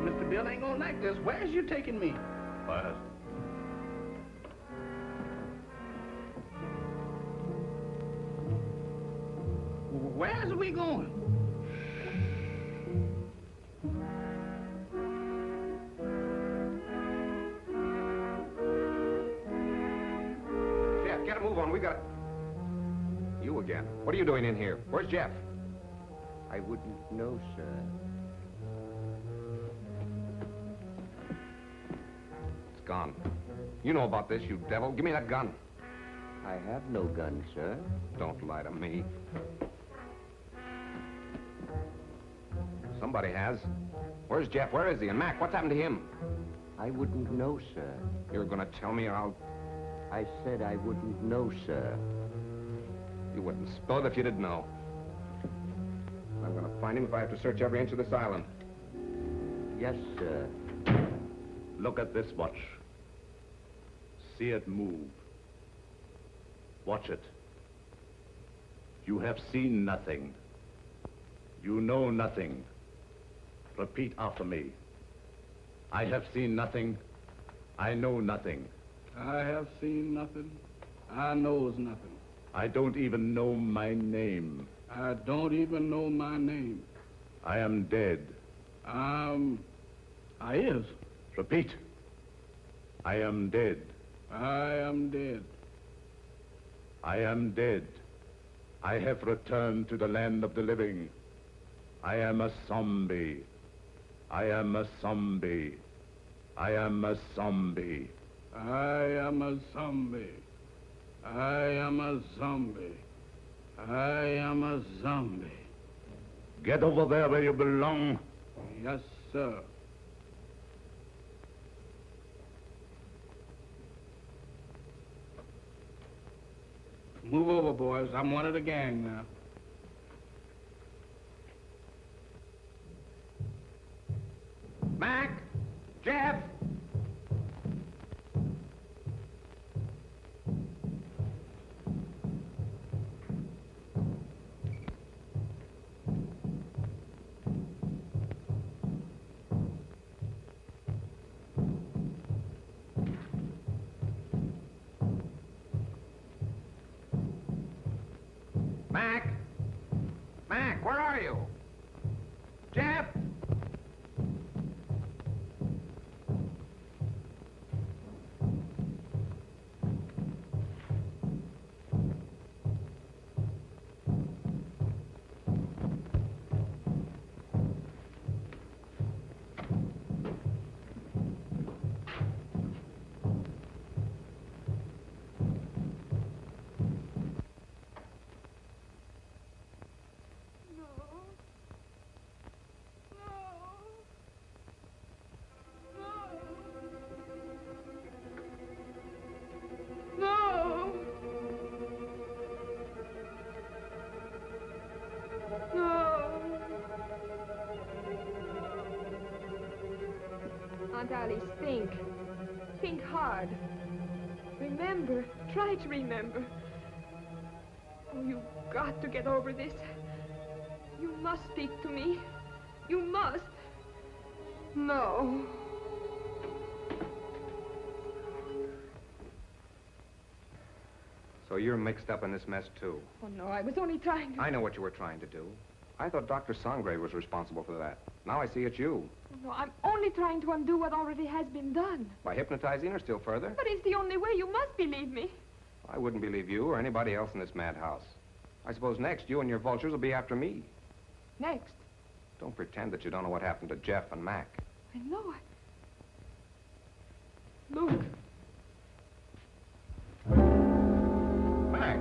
Mr. Bill ain't gonna like this. Where's you taking me? What? Where's we going? Jeff, get a move on. We got... You again. What are you doing in here? Where's Jeff? I wouldn't know, sir. It's gone. You know about this, you devil. Give me that gun. I have no gun, sir. Don't lie to me. Somebody has. Where's Jeff? Where is he? And Mac, what's happened to him? I wouldn't know, sir. You're gonna tell me or I'll... I said I wouldn't know, sir. You wouldn't spill it if you did know. I'm gonna find him if I have to search every inch of this island. Yes, sir. Look at this watch. See it move. Watch it. You have seen nothing. You know nothing. Repeat after me. I have seen nothing. I know nothing. I have seen nothing. I knows nothing. I don't even know my name. I don't even know my name. I am dead. I is. Repeat. I am dead. I am dead. I am dead. I have returned to the land of the living. I am a zombie. I am a zombie. I am a zombie. I am a zombie. I am a zombie. I am a zombie. Get over there where you belong. Yes, sir. Move over, boys. I'm one of the gang now. Mac! Jeff! Mac! Mac, where are you? Jeff! Aunt Alice, think. Think hard. Remember. Try to remember. Oh, you've got to get over this. You must speak to me. You must. No. So you're mixed up in this mess, too. Oh, no, I was only trying to... I know what you were trying to do. I thought Dr. Sangre was responsible for that. Now I see it's you. Oh, no, I'm only trying to undo what already has been done. By hypnotizing her still further? But it's the only way. You must believe me. I wouldn't believe you or anybody else in this madhouse. I suppose next you and your vultures will be after me. Next. Don't pretend that you don't know what happened to Jeff and Mac. I know. Look. Mac!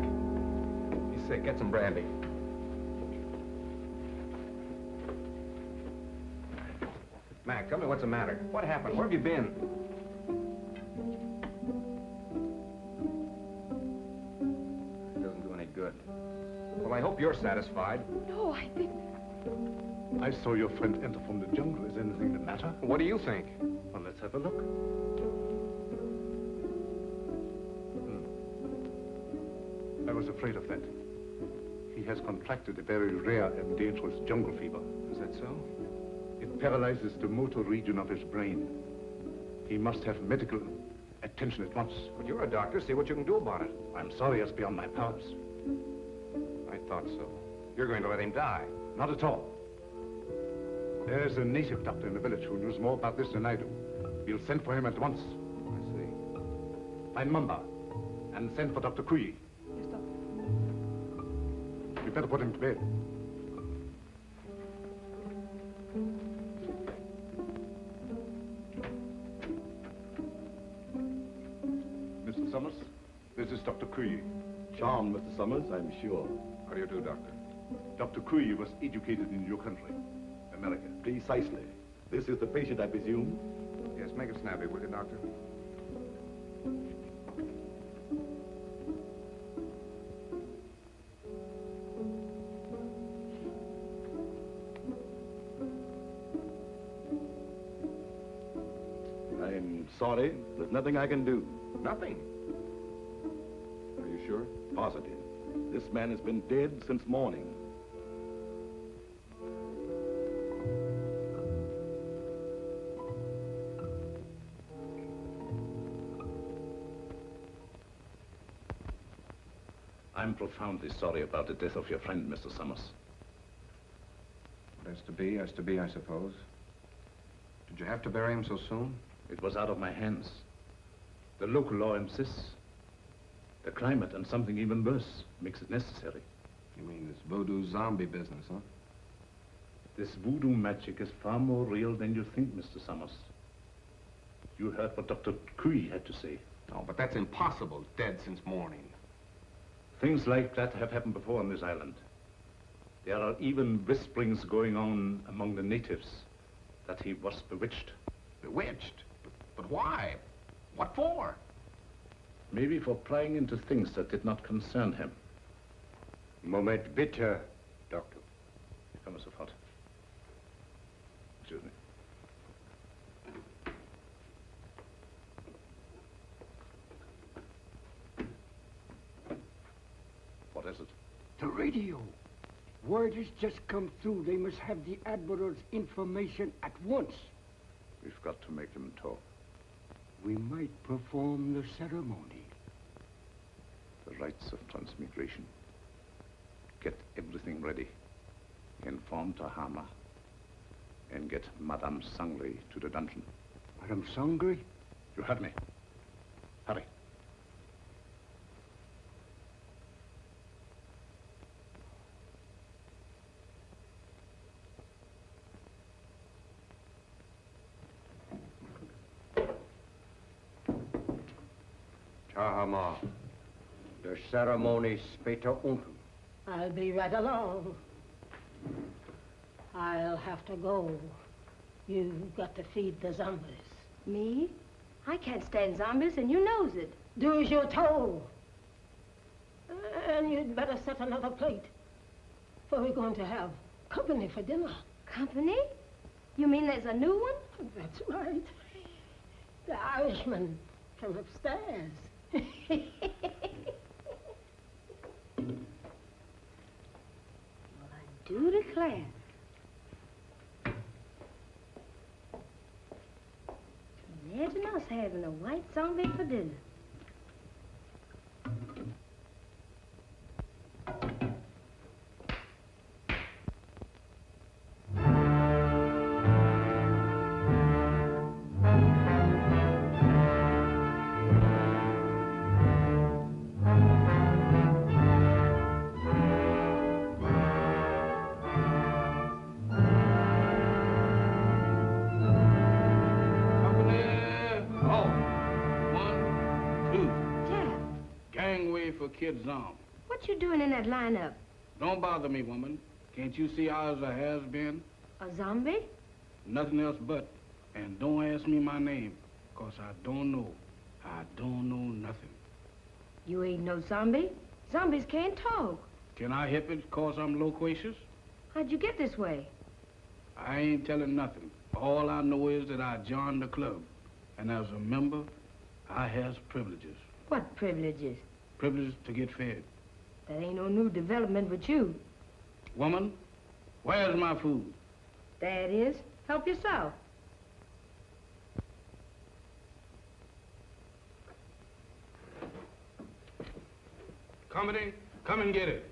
He's sick. Get some brandy. Mac, tell me what's the matter. What happened? Where have you been? It doesn't do any good. Well, I hope you're satisfied. No, I didn't. I saw your friend enter from the jungle. Is anything the matter? What do you think? Well, let's have a look. I was afraid of that. He has contracted a very rare and dangerous jungle fever. Is that so? It paralyzes the motor region of his brain. He must have medical attention at once. But you're a doctor. See what you can do about it. I'm sorry, it's beyond my powers. I thought so. You're going to let him die. Not at all. There's a native doctor in the village who knows more about this than I do. We'll send for him at once. I see. Find Mamba and send for Dr. Kui. Yes, Doctor. You better put him to bed. Mr. Summers, this is Dr. Kui. Charmed, Mr. Summers, I'm sure. How do you do, Doctor? Dr. Kui was educated in your country, America. Precisely. This is the patient, I presume? Yes, make it snappy, will you, Doctor? sorry. There's nothing I can do. Nothing. Are you sure? Positive. This man has been dead since morning. I'm profoundly sorry about the death of your friend, Mr. Summers. That's to be, I suppose. Did you have to bury him so soon? It was out of my hands. The local law insists. The climate and something even worse makes it necessary. You mean this voodoo zombie business, huh? This voodoo magic is far more real than you think, Mr. Summers. You heard what Dr. Cui had to say. No, but that's impossible. Dead since morning. Things like that have happened before on this island. There are even whisperings going on among the natives that he was bewitched. Bewitched? But why? What for? Maybe for prying into things that did not concern him. Moment bitte, Doctor. Ich komme sofort. Excuse me. What is it? The radio. Word has just come through. They must have the Admiral's information at once. We've got to make them talk. We might perform the ceremony. The rites of transmigration. Get everything ready. Inform Tahama. And get Madame Sangre to the dungeon. Madame Sangre? You heard me. Hurry. Tahama, the ceremony später unten. I'll be right along. I'll have to go. You've got to feed the zombies. Me? I can't stand zombies, and you knows it. Do as you're told. And you'd better set another plate. For we're going to have company for dinner. Company? You mean there's a new one? That's right. The Irishman from upstairs. Well, I do declare. Imagine us having a white zombie for dinner. Kid Zom. What you doing in that lineup? Don't bother me, woman. Can't you see I was a has-been? A zombie? Nothing else but. And don't ask me my name, 'cause I don't know. I don't know nothing. You ain't no zombie. Zombies can't talk. Can I help it 'cause I'm loquacious? How'd you get this way? I ain't telling nothing. All I know is that I joined the club. And as a member, I has privileges. What privileges? Privileges to get fed. That ain't no new development with you. Woman, where's my food? There it is. Help yourself. Company, come and get it.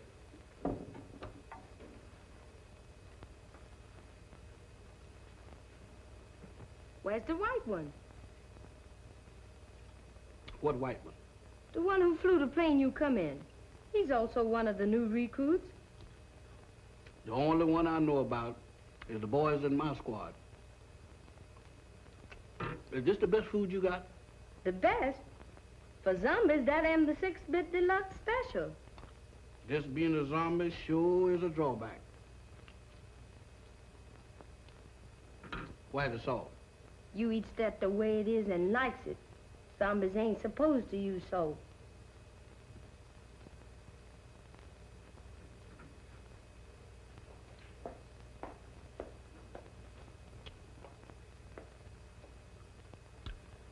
Where's the white one? What white one? The one who flew the plane you come in. He's also one of the new recruits. The only one I know about is the boys in my squad. Is this the best food you got? The best? For zombies, that am the 6-bit deluxe special. This being a zombie sure is a drawback. Where's the salt? You eats that the way it is and likes it. Zombies ain't supposed to use salt.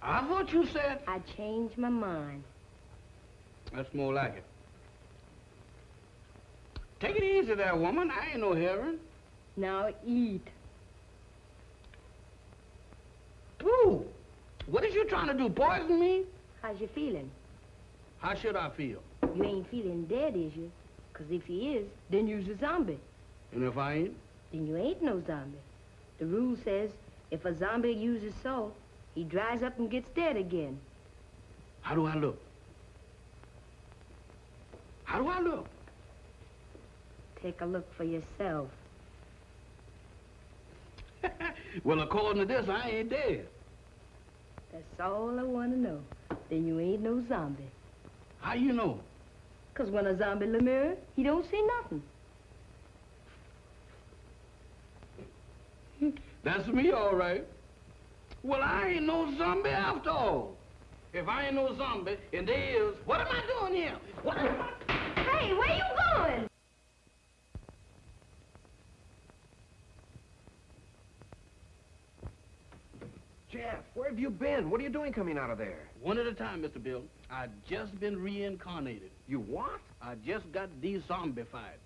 I thought you said... I changed my mind. That's more like it. Take it easy there, woman. I ain't no heron. Now eat. Pooh! What is you trying to do, poison me? How's you feeling? How should I feel? You ain't feeling dead, is you? 'Cause if you is, then you's a zombie. And if I ain't? Then you ain't no zombie. The rule says if a zombie uses salt, he dries up and gets dead again. How do I look? How do I look? Take a look for yourself. Well, according to this, I ain't dead. That's all I want to know. Then you ain't no zombie. How you know? 'Cause when a zombie in the mirror, he don't see nothing. That's me, all right. Well, I ain't no zombie after all. If I ain't no zombie, and there is, what am I doing here? What am I... Hey, where you going? Jeff, where have you been? What are you doing coming out of there? One at a time, Mr. Bill. I just been reincarnated. You what? I just got de-zombified.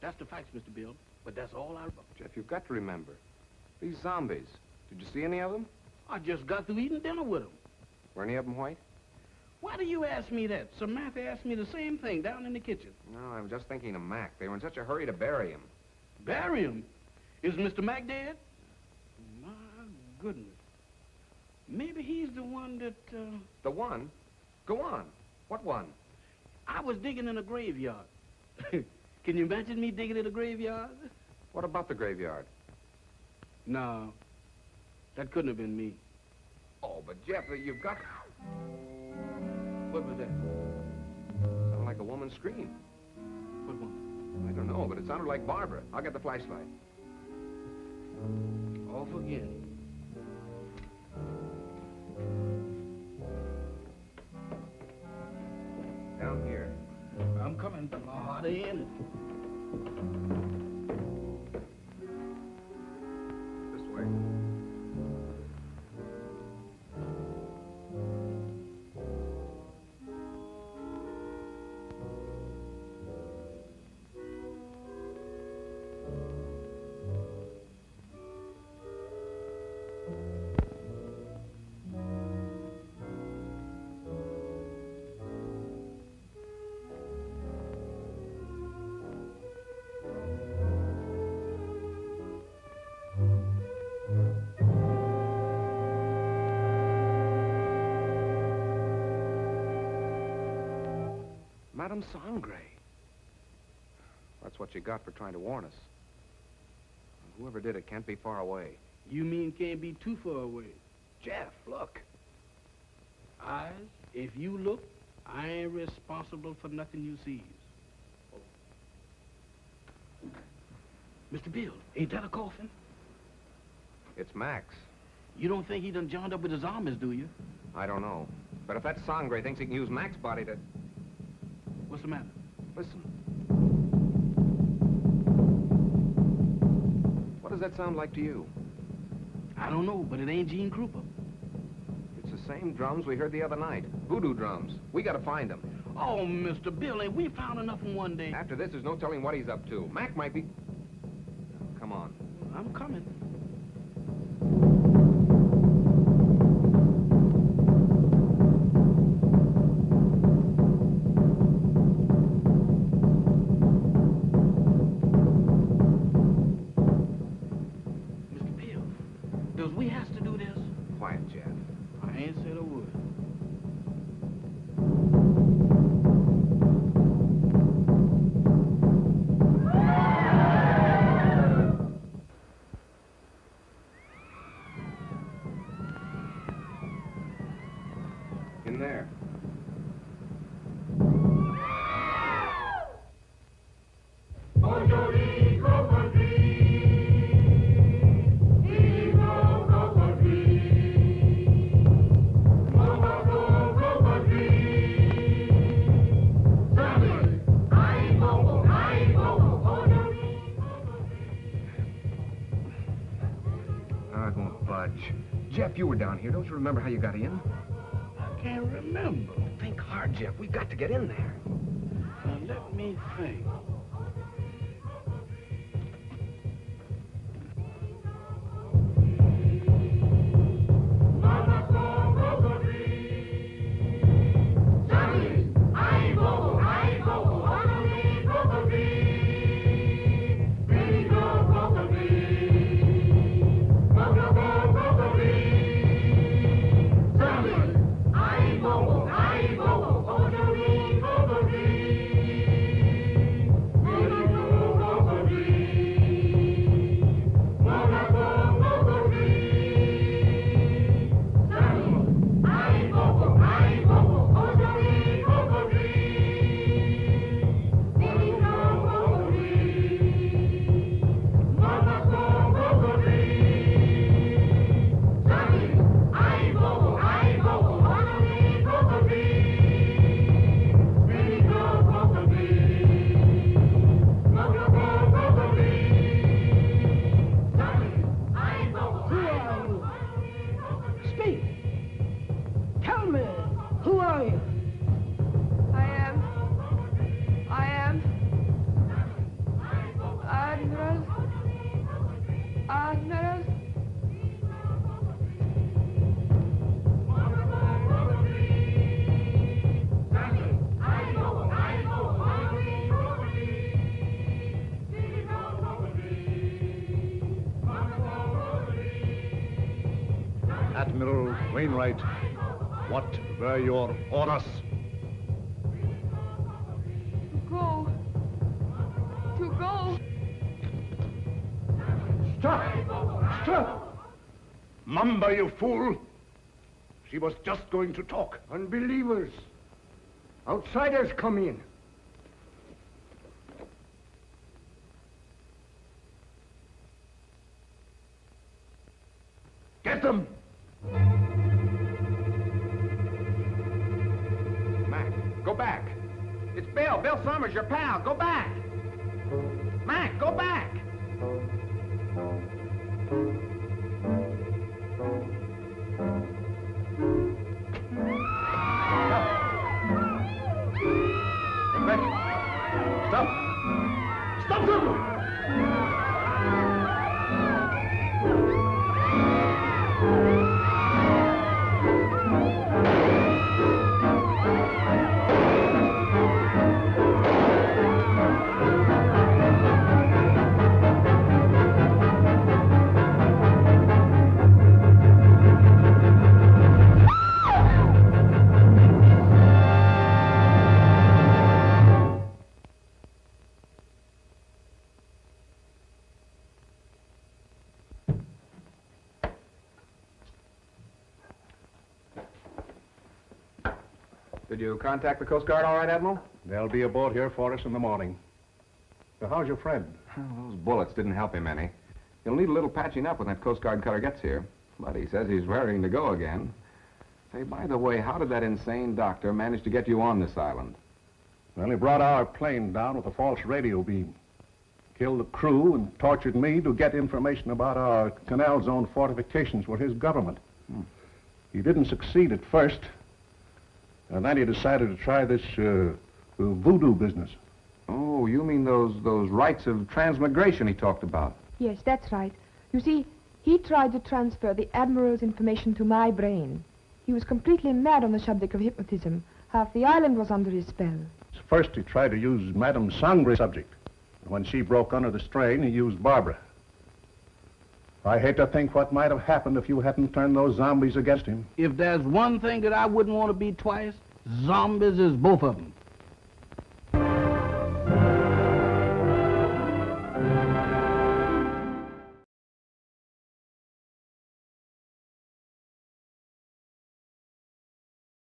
That's the facts, Mr. Bill. But that's all I... Jeff, you've got to remember. These zombies. Did you see any of them? I just got through eating dinner with them. Were any of them white? Why do you ask me that? Samantha asked me the same thing down in the kitchen. No, I was just thinking of Mac. They were in such a hurry to bury him. Bury him? Is Mr. Mac dead? My goodness. Maybe he's the one that, The one? Go on. What one? I was digging in a graveyard. Can you imagine me digging in a graveyard? What about the graveyard? No. That couldn't have been me. Oh, but Jeff, you've got... What was that? Sounded like a woman's scream. What one? I don't know, but it sounded like Barbara. I'll get the flashlight. Off again. Down here. I'm coming. Lord, in it. This way. Madame Sangre. That's what you got for trying to warn us. Whoever did it can't be far away. You mean can't be too far away? Jeff, look. Eyes, if you look, I ain't responsible for nothing you sees. Mr. Bill, ain't that a coffin? It's Max. You don't think he done joined up with his armies, do you? I don't know. But if that Sangre thinks he can use Mac's body to... What's the matter? Listen. What does that sound like to you? I don't know, but it ain't Gene Krupa. It's the same drums we heard the other night. Voodoo drums. We gotta find them. Oh, Mr. Bill, ain't we found enough in one day? After this, there's no telling what he's up to. Mac might be... Come on. I'm coming. Mr. Bill, does we has to do this? Quiet, Jeff. I ain't said a word. In there. not going to budge. Jeff, you were down here. Don't you remember how you got in? I can't remember. Think hard, Jeff. We've got to get in there. Now, let me think. Admiral Wainwright, what were your orders? To go. Stop! Stop! Mamba, you fool! She was just going to talk. Unbelievers. Outsiders come in. Get them! Mac, go back. It's Bill. Bill Summers, your pal. Go back. Mac, go back. Stop! Stop them! Did you contact the Coast Guard all right, Admiral? They'll be aboard here for us in the morning. So how's your friend? Those bullets didn't help him any. He'll need a little patching up when that Coast Guard cutter gets here. But he says he's raring to go again. Say, by the way, how did that insane doctor manage to get you on this island? Well, he brought our plane down with a false radio beam. Killed the crew and tortured me to get information about our Canal Zone fortifications for his government. He didn't succeed at first. And then he decided to try this voodoo business. Oh, you mean those rights of transmigration he talked about? Yes, that's right. You see, he tried to transfer the Admiral's information to my brain. He was completely mad on the subject of hypnotism. Half the island was under his spell. First, he tried to use Madame Sangre's subject. When she broke under the strain, he used Barbara. I hate to think what might have happened if you hadn't turned those zombies against him. If there's one thing that I wouldn't want to be twice, zombies is both of them.